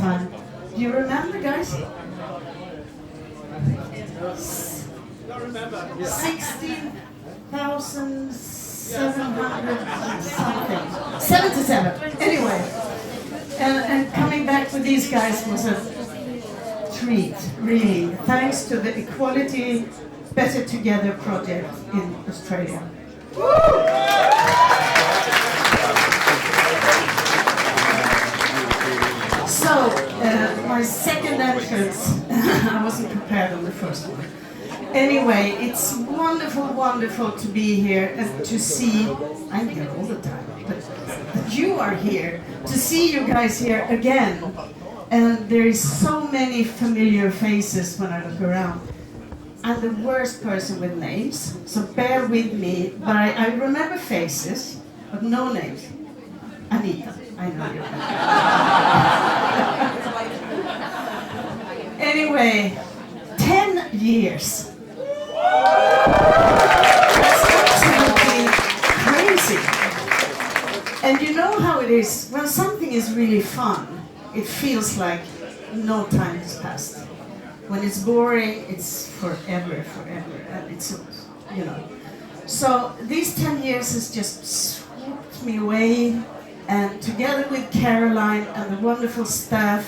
time. Do you remember, guys? 16,700 something. 77. Anyway, and coming back with these guys was a treat, really. Thanks to the Equality Better Together project in Australia. So, my second entrance, I wasn't prepared on the first one. Anyway, it's wonderful, wonderful to be here and to see, I'm here all the time, but you are here, to see you guys here again. And there is so many familiar faces when I look around. I'm the worst person with names, so bear with me, but I remember faces, but no names. Anita, I know you. Anyway, 10 years. That's absolutely crazy. And you know how it is, when something is really fun, it feels like no time has passed. When it's boring, it's forever, and it's, you know. So these 10 years has just swept me away, and together with Caroline and the wonderful staff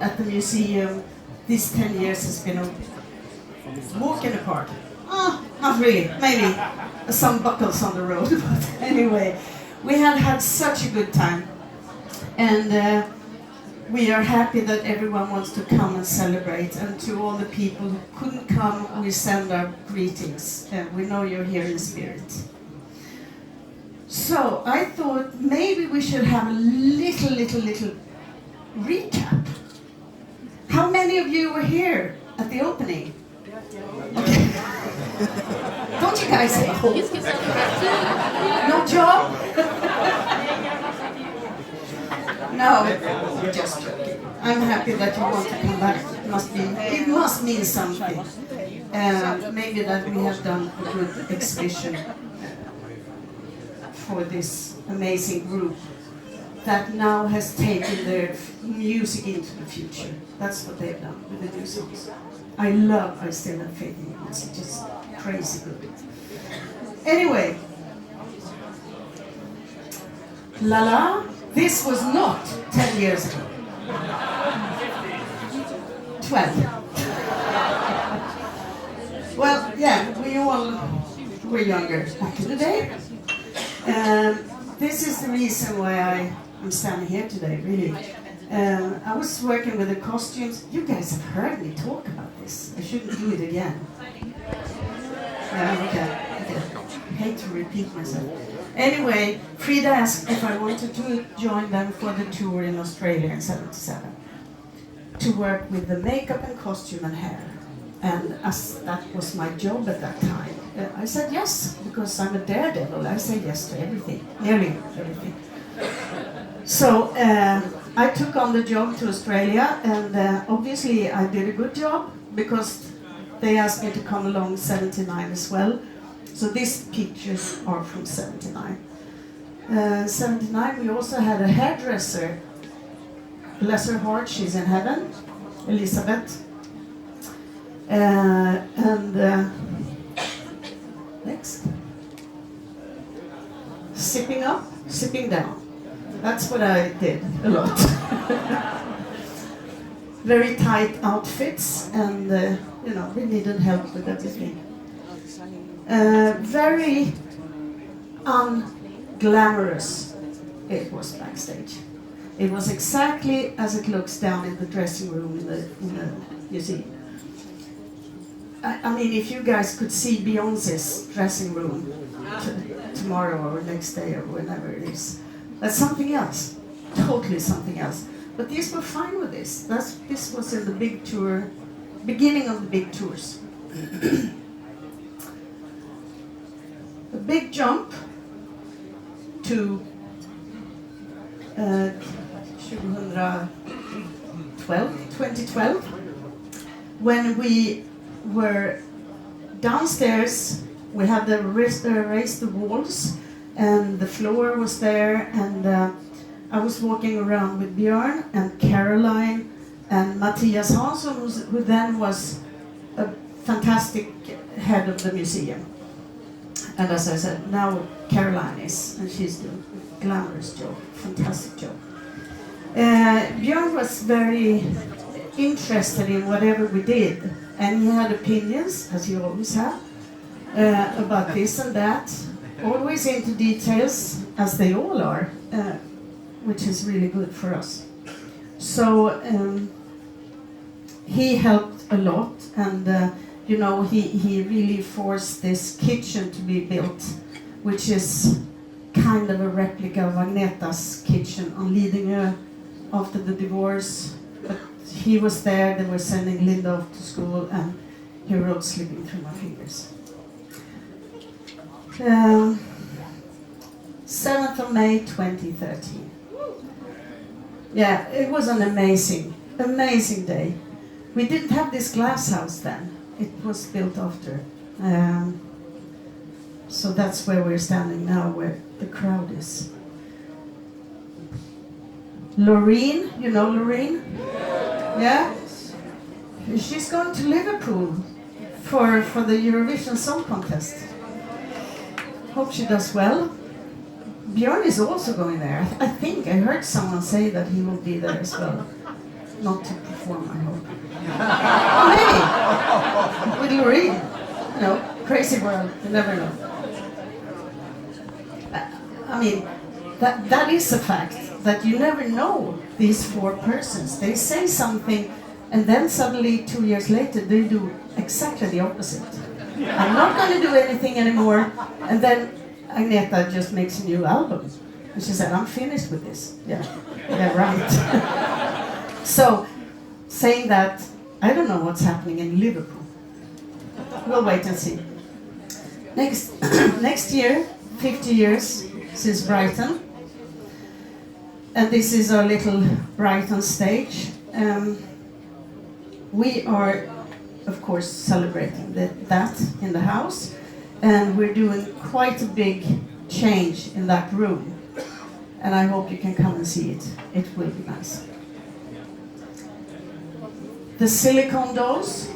at the museum, these 10 years has been a walk in the park. Oh, not really, maybe some buckles on the road, but anyway, we have had such a good time. And we are happy that everyone wants to come and celebrate, and to all the people who couldn't come, we send our greetings, and we know you're here in spirit. So I thought maybe we should have a little recap. How many of you were here at the opening? Okay. Don't you guys say oh. No job? No, just joking. I'm happy that you want to come back. It must mean something. Maybe that we have done a good exhibition for this amazing group that now has taken their music into the future. That's what they've done with the new songs. I still have faith in you. It's just crazy good. Anyway, La La. This was not 10 years ago. 12. Well, yeah, we all were younger back in the day. This is the reason why I'm standing here today, really. I was working with the costumes. You guys have heard me talk about this. I shouldn't do it again. Yeah, okay. I hate to repeat myself. Anyway, Frida asked if I wanted to join them for the tour in Australia in '77 to work with the makeup and costume and hair. And as that was my job at that time, I said yes, because I'm a daredevil. I say yes to everything, nearly everything. So I took on the job to Australia, and obviously I did a good job because they asked me to come along '79 as well. So these pictures are from '79. '79 we also had a hairdresser, bless her heart, she's in heaven, Elizabeth. Next. Sipping up, sipping down. That's what I did a lot. Very tight outfits, and we needed help with everything. Very unglamorous it was backstage. It was exactly as it looks down in the dressing room in the museum. I mean, if you guys could see Beyoncé's dressing room tomorrow or next day or whenever it is, that's something else, totally something else. But these were fine with this. This was in the big tour, beginning of the big tours. A big jump to 2012, when we were downstairs. We had raised the walls, and the floor was there, and I was walking around with Björn and Caroline And Matthias Hansson, who then was a fantastic head of the museum. And as I said, now Caroline is, and she's doing a glamorous job, fantastic job. Björn was very interested in whatever we did, and he had opinions, as he always had, about this and that, always into details, as they all are, which is really good for us. So he helped a lot, and you know, he really forced this kitchen to be built, which is kind of a replica of Agneta's kitchen on Lidingö after the divorce. But he was there, they were sending Linda off to school, and he wrote Slipping Through My Fingers. 7th of May 2013. Yeah, it was an amazing day. We didn't have this glass house then. It was built after. So that's where we're standing now, where the crowd is. Loreen, you know Loreen? Yeah? She's going to Liverpool for the Eurovision Song Contest. Hope she does well. Björn is also going there. I think I heard someone say that he will be there as well. Not to perform, I hope. Maybe. With Loreen. You know, crazy world. You never know. I mean, that is a fact. That you never know these four persons. They say something, and then suddenly 2 years later they do exactly the opposite. I'm not going to do anything anymore, and then Agneta just makes a new album. And she said, I'm finished with this. Yeah, right. So, saying that, I don't know what's happening in Liverpool. We'll wait and see. Next year, 50 years since Brighton. And this is our little Brighton stage. We are, of course, celebrating that in the house. And we're doing quite a big change in that room. And I hope you can come and see it. It will be nice. The silicone dolls,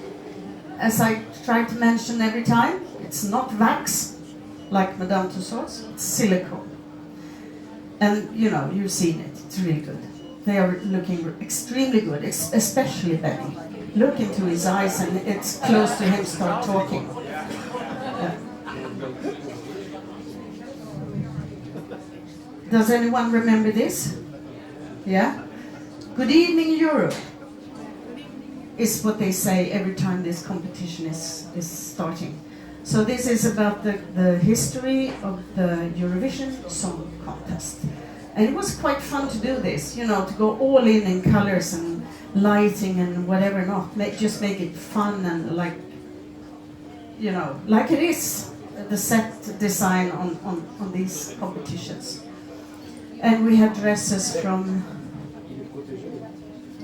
as I try to mention every time, it's not wax, like Madame Tussauds, it's silicone. And, you know, you've seen it, it's really good. They are looking extremely good, especially Benny. Look into his eyes and it's close to him start talking. Does anyone remember this? Yeah? Good evening, Europe, is what they say every time this competition is starting. So this is about the history of the Eurovision Song Contest. And it was quite fun to do this, you know, to go all in colors and lighting and whatever not. Just make it fun and like, you know, like it is, the set design on these competitions. And we had dresses from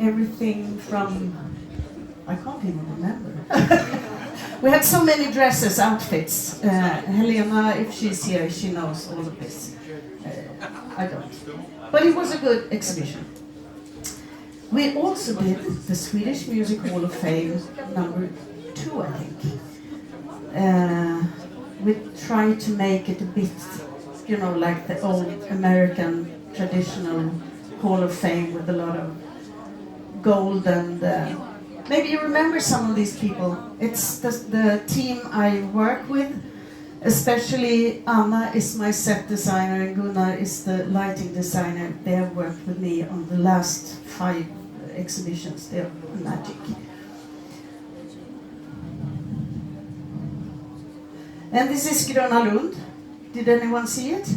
everything from, I can't even remember. We had so many dresses, outfits. Helena, if she's here, she knows all of this. I don't. But it was a good exhibition. We also did the Swedish Music Hall of Fame #2, I think. We tried to make it a bit, you know, like the old American traditional Hall of Fame with a lot of gold and maybe you remember some of these people. It's the team I work with, especially Anna is my set designer and Gunnar is the lighting designer. They have worked with me on the last 5 exhibitions. They're magic. And this is Gröna Lund. Did anyone see it?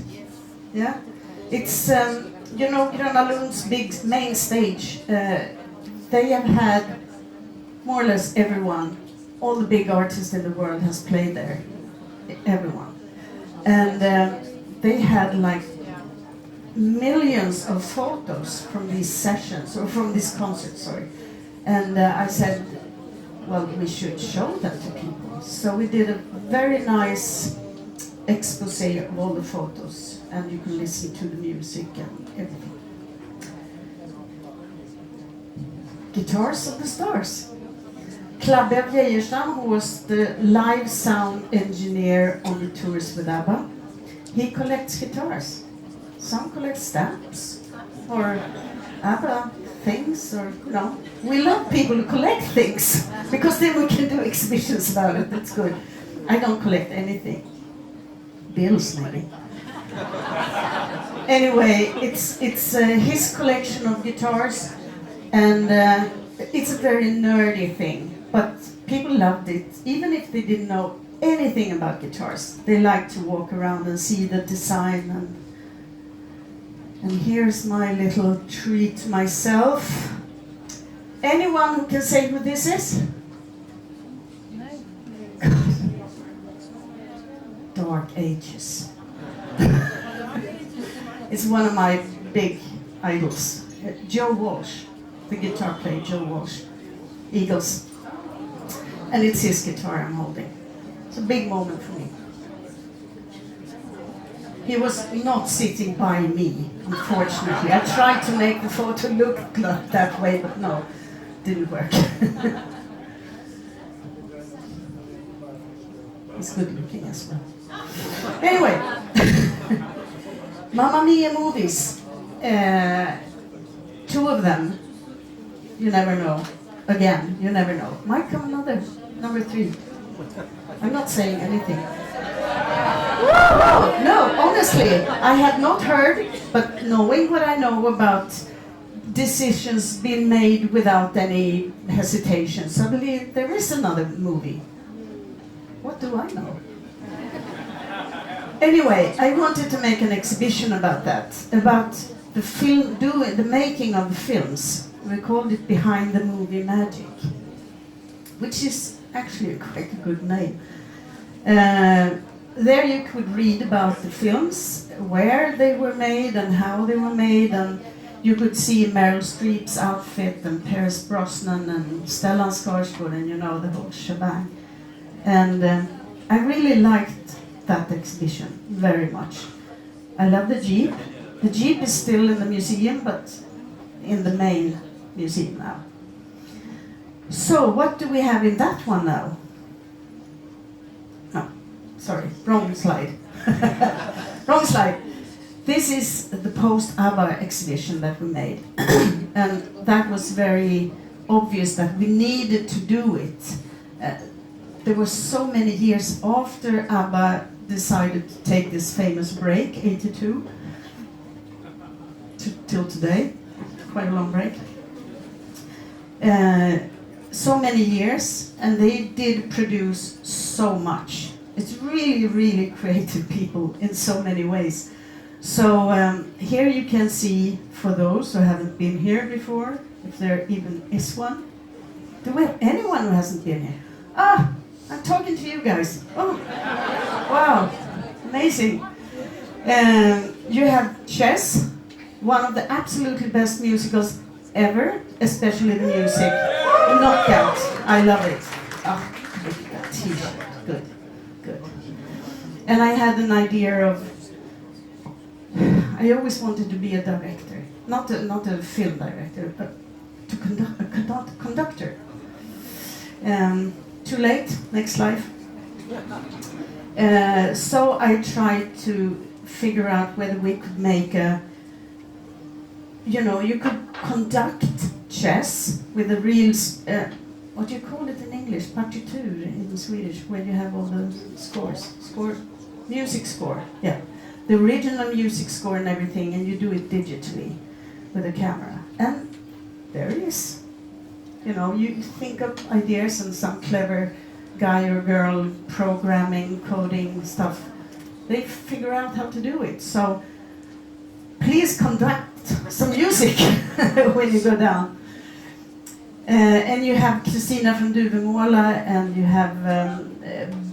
Yeah? It's, you know, Gröna Lund's big main stage. They have had more or less everyone, all the big artists in the world has played there. Everyone. And they had like millions of photos from these sessions, or from this concert, sorry. And I said, well, we should show them to people. So we did a very nice expose of all the photos, and you can listen to the music and everything. Guitars of the Stars. Klabbe Geijerstam, who was the live sound engineer on the tours with ABBA, he collects guitars. Some collect stamps or ABBA things, or we love people who collect things because then we can do exhibitions about it. That's good. I don't collect anything. Bills maybe. Anyway, it's his collection of guitars, and it's a very nerdy thing. But people loved it, even if they didn't know anything about guitars. They liked to walk around and see the design. And here's my little treat myself. Anyone who can say who this is? No. Dark Ages. It's one of my big idols. Joe Walsh, the guitar player Joe Walsh, Eagles. And it's his guitar I'm holding. It's a big moment for me. He was not sitting by me, unfortunately. I tried to make the photo look that way, but no, didn't work. He's good looking as well. Anyway, Mamma Mia movies. 2 of them, you never know. Again, you never know. Might come another, number 3. I'm not saying anything. No, honestly, I had not heard, but knowing what I know about decisions being made without any hesitation, so I believe there is another movie. What do I know? Anyway, I wanted to make an exhibition about that, about the film, the making of the films. We called it Behind the Movie Magic, which is actually quite a good name. There you could read about the films, where they were made and how they were made, and you could see Meryl Streep's outfit and Pierce Brosnan and Stellan Skarsgård and the whole shebang. And I really liked that exhibition very much. I love the Jeep. The Jeep is still in the museum, but in the main museum now. So what do we have in that one now? Oh, sorry, wrong slide. Wrong slide. This is the post-ABBA exhibition that we made. And that was very obvious that we needed to do it. There were so many years after ABBA decided to take this famous break, 82, till today, quite a long break. So many years, and they did produce so much. It's really, really creative people in so many ways. So here you can see, for those who haven't been here before, if there even is one. Do we have anyone who hasn't been here? Ah, I'm talking to you guys. Oh, wow, amazing. You have chess, one of the absolutely best musicals ever, especially the music. Knockout, I love it. Oh, look at that t-shirt, good, good. And I had an idea of, I always wanted to be a director, not a film director, but to conductor. Too late, next life. So I tried to figure out whether we could make a, you could conduct chess with a real, what do you call it in English? Partitur in Swedish, where you have all the scores. Music score, yeah. The original music score and everything, and you do it digitally with a camera. And there it is. You think of ideas and some clever guy or girl programming, coding stuff, they figure out how to do it. So please conduct some music when you go down. And you have Kristina from Duvemåla, and you have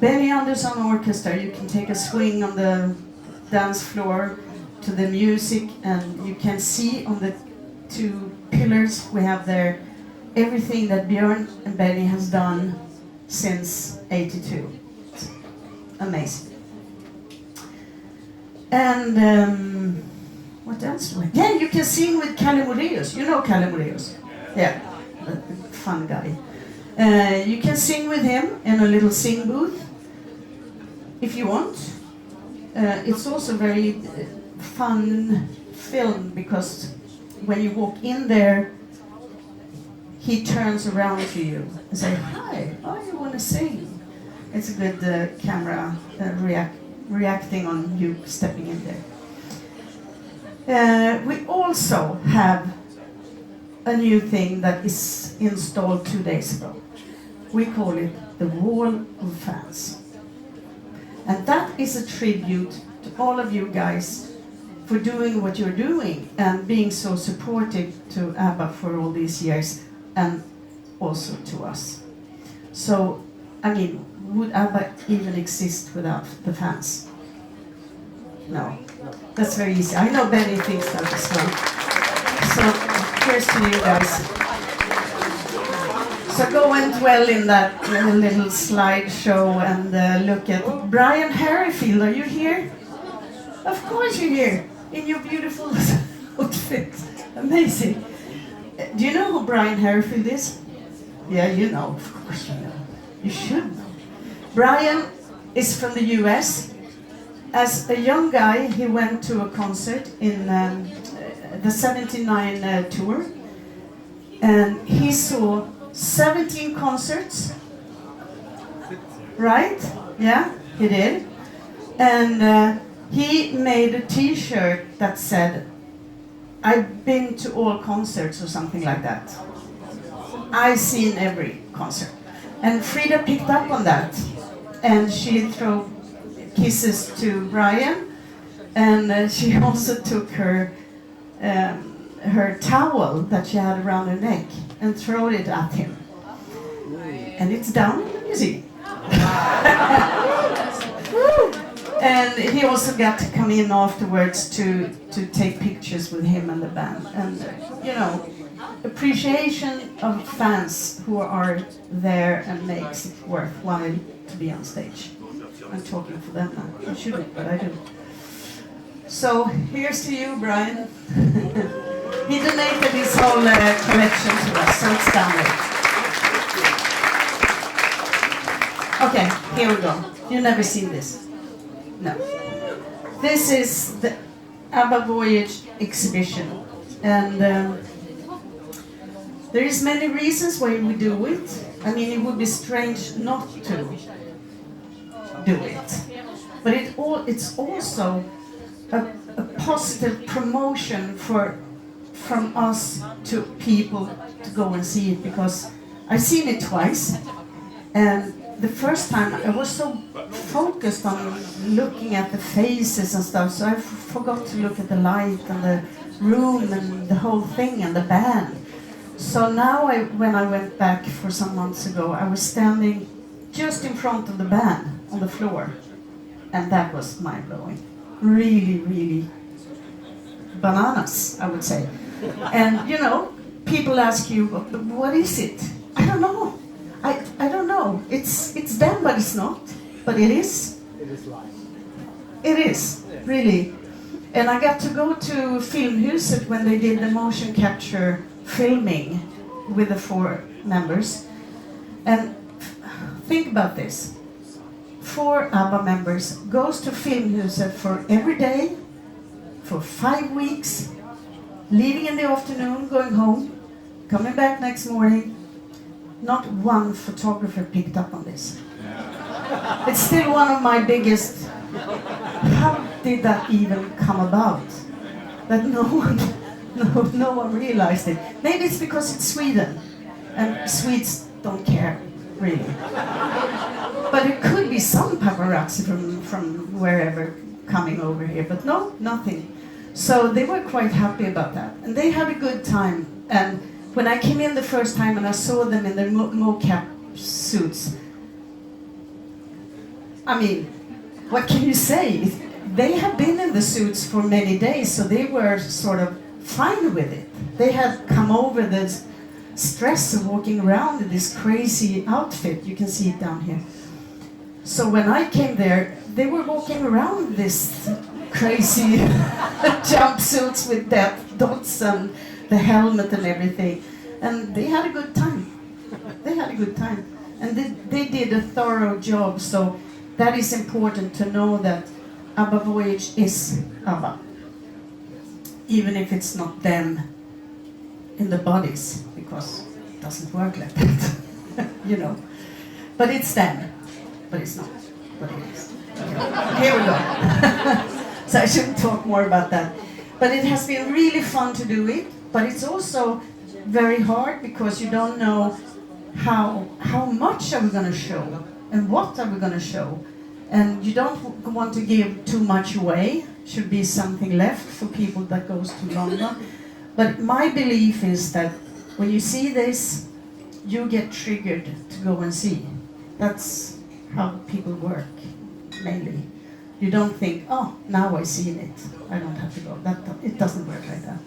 Benny Andersson Orchestra. You can take a swing on the dance floor to the music, and you can see on the 2 pillars we have there everything that Björn and Benny has done since 82. Amazing. And what else do I? Yeah, you can sing with Kalle Moraeus. You know Kalle Moraeus? Yeah. a fun guy. You can sing with him in a little sing booth if you want. It's also very fun film because when you walk in there, he turns around to you and say, "Hi, oh, you want to sing?" It's a good camera reacting on you stepping in there. We also have a new thing that is installed 2 days ago. We call it the Wall of Fans. And that is a tribute to all of you guys for doing what you're doing and being so supportive to ABBA for all these years and also to us. So, I mean, would ABBA even exist without the fans? No. That's very easy. I know Benny thinks that as well. So, here's to you guys. So go and dwell in that little slideshow and look at Brian Harryfield. Are you here? Of course you're here in your beautiful outfit. Amazing. Do you know who Brian Harryfield is? Yeah, you know. Of course you know. You should know. Brian is from the US. As a young guy, he went to a concert in the 79 tour. And he saw 17 concerts. Right? Yeah, he did. And he made a t-shirt that said, "I've been to all concerts," or something like that. I've seen every concert. And Frida picked up on that. And she threw kisses to Brian. And she also took her towel that she had around her neck and threw it at him. And it's down in the museum. And he also got to come in afterwards to take pictures with him and the band. And, you know, appreciation of fans who are there and makes it worthwhile to be on stage. I'm talking for them now. I shouldn't, but I do. So, here's to you, Brian. He donated his whole collection to us, so it's down there. Okay, here we go. You've never seen this. No. This is the ABBA Voyage exhibition. And there is many reasons why we do it. I mean, it would be strange not to do it. But it's also a positive promotion from us to people to go and see it, because I've seen it twice, and the first time I was so focused on looking at the faces and stuff, so I forgot to look at the light and the room and the whole thing and the band. So now when I went back for some months ago, I was standing just in front of the band on the floor, and that was mind-blowing. Really, really bananas, I would say. And, you know, people ask you, what is it? I don't know. I don't know. It's them, but it's not. But it is. It is live. It is, really. And I got to go to Filmhuset when they did the motion capture filming with the 4 members. And think about this. 4 ABBA members goes to Filmhuset for every day, for 5 weeks, leaving in the afternoon, going home, coming back next morning. Not one photographer picked up on this. It's still one of my biggest, how did that even come about? That no one realized it. Maybe it's because it's Sweden, and Swedes don't care, really. But it could be some paparazzi from wherever coming over here, but no, nothing. So they were quite happy about that, and they had a good time. And when I came in the first time and I saw them in their mocap suits, I mean, what can you say? They have been in the suits for many days, so they were sort of fine with it. They had come over the stress of walking around in this crazy outfit. You can see it down here. So when I came there, they were walking around this crazy jumpsuits with that dots and the helmet and everything. And they had a good time. They had a good time. And they did a thorough job, so that is important to know that ABBA Voyage is ABBA. Even if it's not them in the bodies, because it doesn't work like that, you know. But it's them, but it's not, but it is. Here we go. So I shouldn't talk more about that. But it has been really fun to do it, but it's also very hard because you don't know how much are we going to show and what are we going to show. And you don't want to give too much away. Should be something left for people that goes to London. But my belief is that when you see this, you get triggered to go and see. That's how people work, mainly. You don't think, oh, now I've seen it, I don't have to go. It doesn't work like that.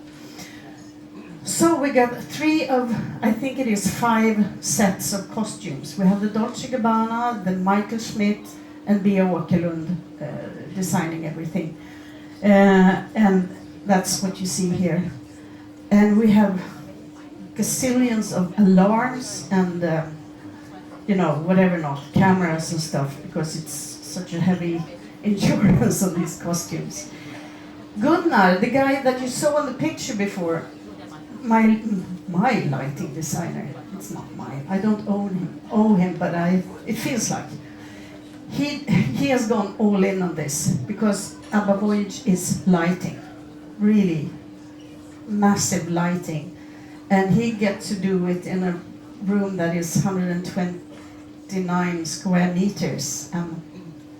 So we got 5 sets of costumes. We have the Dolce & Gabbana, the Michael Schmidt, and Bea Åkerlund designing everything. And that's what you see here. And we have gazillions of alarms and, whatever not, cameras and stuff, because it's such a heavy insurance on these costumes. Gunnar, the guy that you saw in the picture before, my lighting designer, it's not mine, I don't owe him, but it feels like. He has gone all in on this, because ABBA Voyage is lighting, really massive lighting. And he gets to do it in a room that is 129 square meters and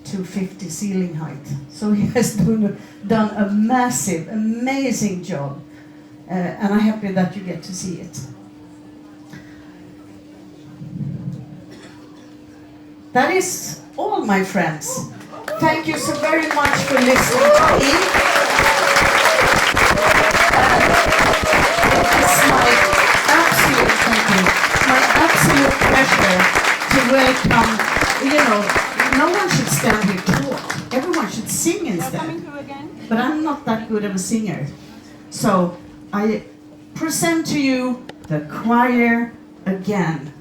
250 ceiling height. So he has done a massive, amazing job. And I'm happy that you get to see it. That is all, my friends. Thank you so very much for listening to me. It's my absolute pleasure to welcome, no one should stand here talk. Everyone should sing instead. But I'm not that good of a singer. So I present to you the choir again.